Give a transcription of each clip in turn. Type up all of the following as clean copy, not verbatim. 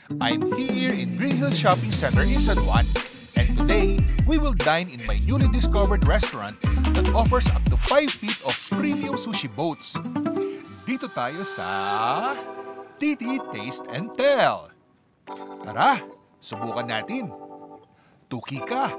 I'm here in Green Hills Shopping Center in San Juan. And today, we will dine in my newly discovered restaurant that offers up to 5 feet of premium sushi boats. Dito tayo sa Titi Taste and Tell. Tara, subukan natin. Tuki ka!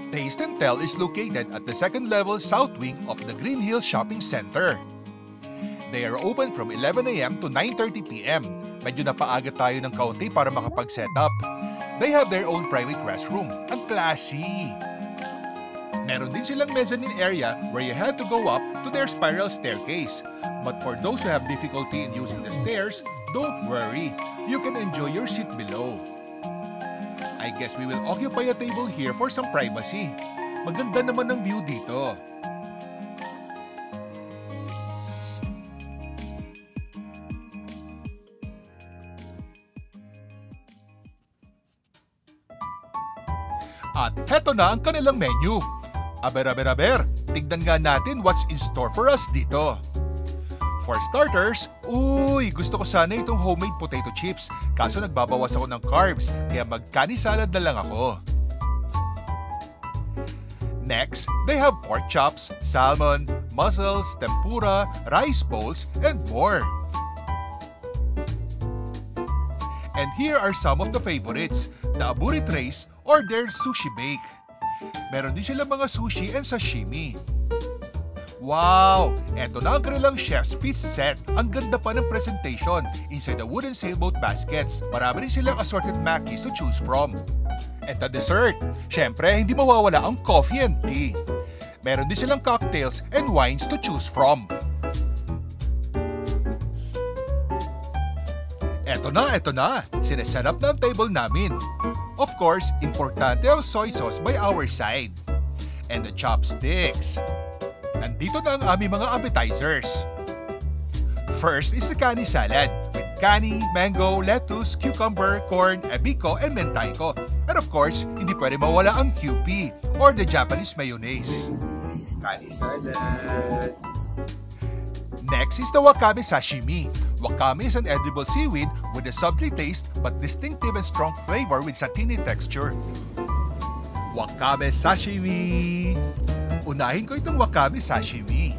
Taste and Tell is located at the second level south wing of the Green Hills Shopping Center. They are open from 11 a.m. to 9:30 p.m. Medyo napaaga tayo ng kaunti para makapag-set up. They have their own private restroom. Ang classy! Meron din silang mezzanine area where you have to go up to their spiral staircase. But for those who have difficulty in using the stairs, don't worry. You can enjoy your seat below. I guess we will occupy a table here for some privacy. Maganda naman ang view dito. At heto na ang kanilang menu. Aber, tignan nga natin what's in store for us dito. For starters, gusto ko sana itong homemade potato chips. Kaso nagbabawas ako ng carbs, kaya mag-kani salad na lang ako. Next, they have pork chops, salmon, mussels, tempura, rice bowls, and more. And here are some of the favorites, the aburi trays or their sushi bake. Meron din sila mga sushi and sashimi. Wow! Eto na ang kanilang chef's feast set. Ang ganda pa ng presentation inside the wooden sailboat baskets. Marami rin silang assorted makis to choose from. And the dessert, syempre hindi mawawala ang coffee and tea. Meron din silang cocktails and wines to choose from. Eto na, sineset up na ang table namin. Of course, importante ang soy sauce by our side. And the chopsticks. Nandito na ang aming mga appetizers. First is the kani salad with kani, mango, lettuce, cucumber, corn, abiko, and mentaiko. And of course, hindi pwede mawala ang QP or the Japanese mayonnaise. Kani salad. Next is the wakame sashimi. Wakame is an edible seaweed with a subtly taste but distinctive and strong flavor with satiny texture. Wakame sashimi. Unahin ko itong wakame sashimi.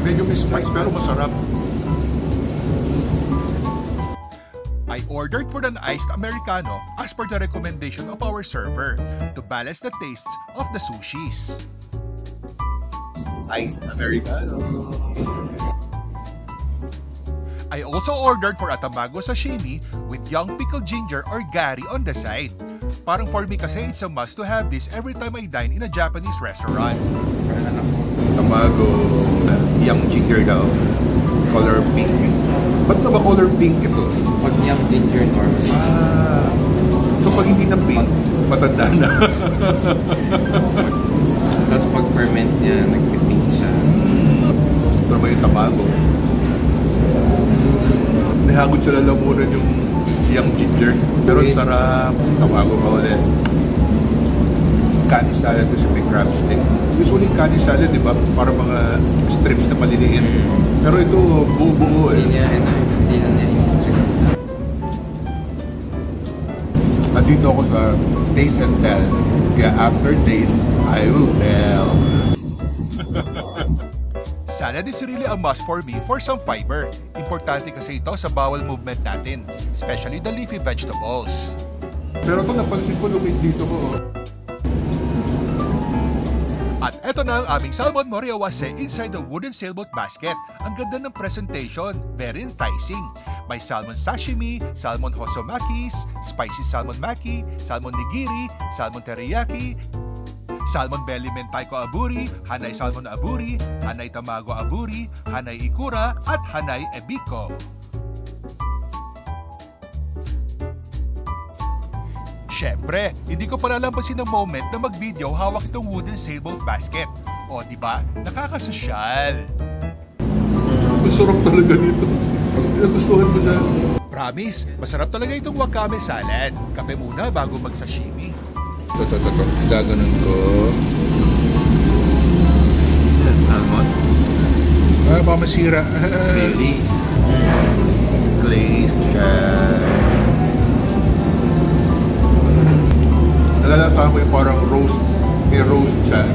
Medyo may spice pero masarap. I ordered for an iced Americano as per the recommendation of our server to balance the tastes of the sushis. Iced Americano. I also ordered for a tamago sashimi with young pickled ginger or gari on the side. Parang for me kasi it's a must to have this every time I dine in a Japanese restaurant. Tamago, young ginger daw. Color pink. Ba't na ba color pink ito? Pag young ginger normal. So pag hindi na pink, matanda na. Tapos pag ferment niya, nagpipink siya. Ito naman yung tamago. Nahagod sa lalamunan yung young ginger. Pero sarap. Tamago pa ulit. Kani salad kasi may crab stick. Usually kani salad, di ba? Para mga strips na maliliit. Pero ito, buo-buo eh. Hindi na niya yung strips. Nandito ako sa Taste and Tell. Kaya after taste, I will tell. Salad is really a must for me for some fiber. Importante kasi ito sa bowel movement natin, especially the leafy vegetables. Pero ito napansin ko lumit dito ko. At eto na ang aming salmon moriawase inside the wooden sailboat basket. Ang ganda ng presentation, very enticing. May salmon sashimi, salmon hosomakis, spicy salmon maki, salmon nigiri, salmon teriyaki, salmon belly mentaiko aburi, hanay salmon aburi, hanay tamago aburi, hanay ikura, at hanay ebiko. Syempre, hindi ko palalampasin ang moment na mag-video hawak itong wooden sailboat basket. O, di ba? Nakakasosyal. Ang sarap talaga nito. Nagustuhan ko siya. Promise, masarap talaga itong wakame salad. Kape muna bago mag-sashimi. Ito. Gaganon ko. Salmon. Baka masira. Really? Glaze siya. Nalalata ko yung parang roast. May roast siya.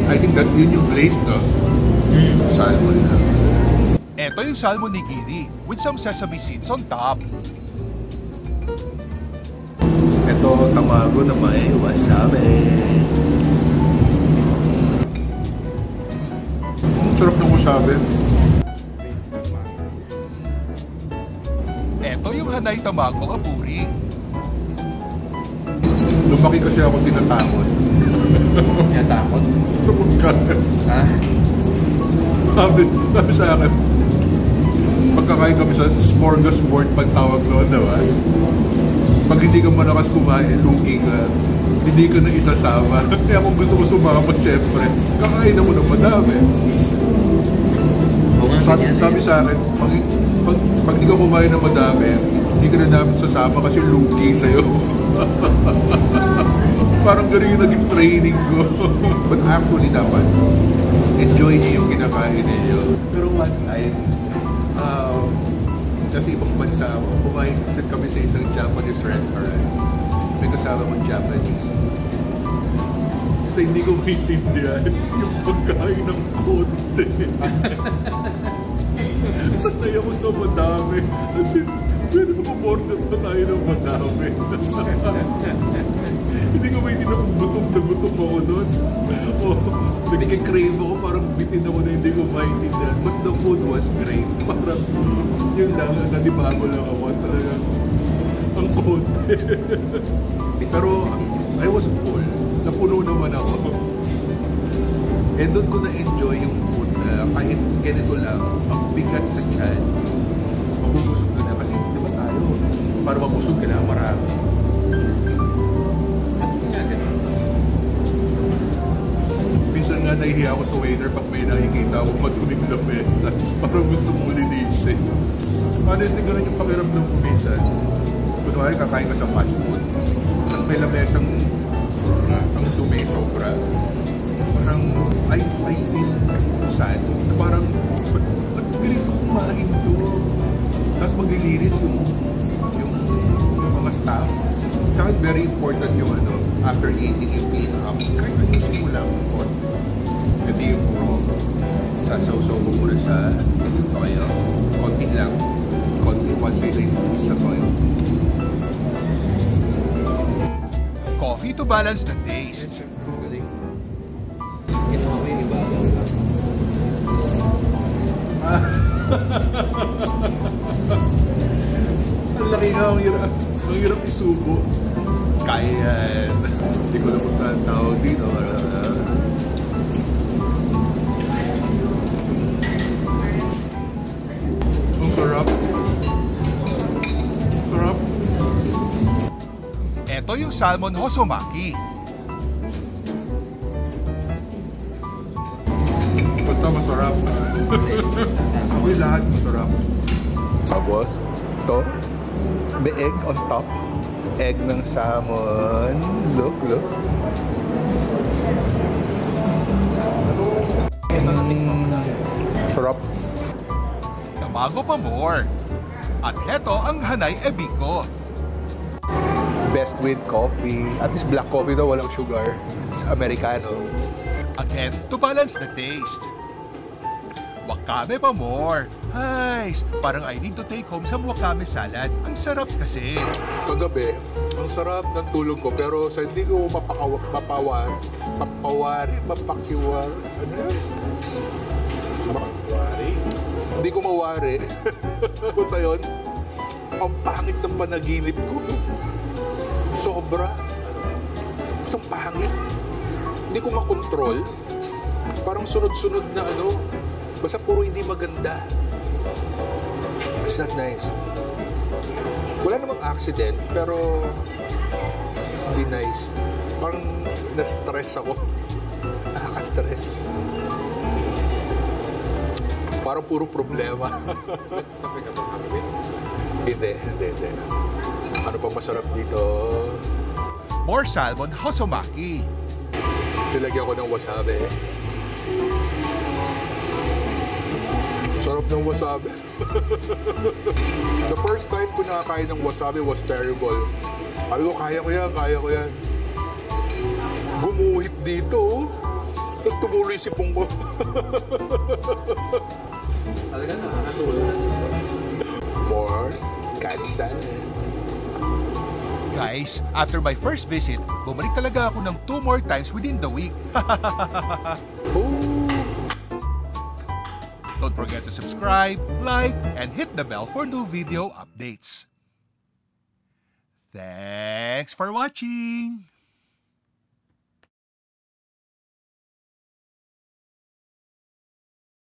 I think that yun yung glaze, no? Salmon na. Ito yung salmon nigiri with some sesame seeds on top. Ito, tamago na may wasabi. Sarap ng wasabi. Ito yung hanay tamago aburi. Lumaki kasi ako tinatakot. Natakot? Sa pagkain. Ha? Sabi sa akin, pagkakain kami sa smorgasbord pagtawag noon, diba? Pag hindi ka malakas kumain, lugi ka, hindi ka na isasama. Kaya kung gusto ko sumama, syempre, kakain ako ng madami. Sabi sa akin, pag di ka kumain ng madami, hindi ka na namin sasama kasi lugi sa'yo. Parang gano'n yung naging training ko. But actually dapat, enjoy niyo yung kinakain niyo. Pero one time, kasi ibang bansa ako, kumain kami sa isang Japanese restaurant. May kasama kong Japanese. Kasi hindi ko maintindihan yung pagkain ng konti. Sanay ako sa madami. Kasi, pwede mag-order pa tayo ng madami. Hindi ko maintindihan kung gutom na gutom ako doon. O, nagkikrave ako, parang bitin ako na hindi ko maintindihan. But the food was great. Parang, yun lang, nadibago lang ako. Talaga, ang konti. Pero, I was full. Napuno naman ako. And doon ko na-enjoy yung food na kahit ganito lang, ang bigat sa tiyan, mabubusog ka na. Kasi, di ba tayo? Para mabusog ka na, marami. Minsan nga nahihiya ako sa waiter pag may nakikita ako maduming lamesa. Parang gusto mong linisin. Honestly, ganun yung pakiramdam ko minsan. Kunwari, kakain ka sa fast food. At may lamesang ang dumi, sobra. Parang, I feel sad. Parang, ba't ganito kumain to? Tapos maglilinis yung mga staff. Sa akin, very important yung after eating, yung clean up. Kahit ayusin mo lang. Ito yung sasaw-saw mo muna sa toyo. Konti lang. Konti sa toyo. Coffee to balance the taste. Galing. Ginawa ko yung ibabaw lang. Ang laki nga, ang hirap isubo. Kaya yan. Hindi ko na punta ang tao dito. Ang sarap. Sarap. Ito yung salmon hosomaki. Basta masarap. Ako'y lahat masarap. Tapos, ito, may egg on top. Egg ng salmon. Look. Sarap. Tamago pa more. At heto ang hanay ebiko. Best with coffee. At least black coffee daw, walang sugar. Sa Americano. Again, to balance the taste. Wakame pa more. Nice! Parang I need to take home some wakame salad. Ang sarap kasi. Kagabi, ang sarap ng tulog ko, pero sa hindi ko mapakiwar. Ano yan? Mapawari? Hindi ko mawari. Basta yun, ang pangit ng panaginip ko. Sobra. Isang pangit. Hindi ko makontrol. Parang sunod-sunod na ano. Basta puro hindi maganda. It's not nice. Wala namang accident, pero hindi nice. Parang na-stress ako. Nakaka-stress. Parang puro problema. Kape ka ba? Kape? Hindi. Ano pa masarap dito? More salmon hosomaki. Nilagyan ko ng wasabi. Sarap ng wasabi. The first time ko nakakain ng wasabi was terrible. Sabi ko, kaya ko yan. Gumuhit dito. Tapos tumuloy sipong ko. Talaga nakakatulog na siya. More kansan. Guys, after my first visit, bumalik talaga ako ng 2 more times within the week. Don't forget to subscribe, like, and hit the bell for new video updates. Thanks for watching!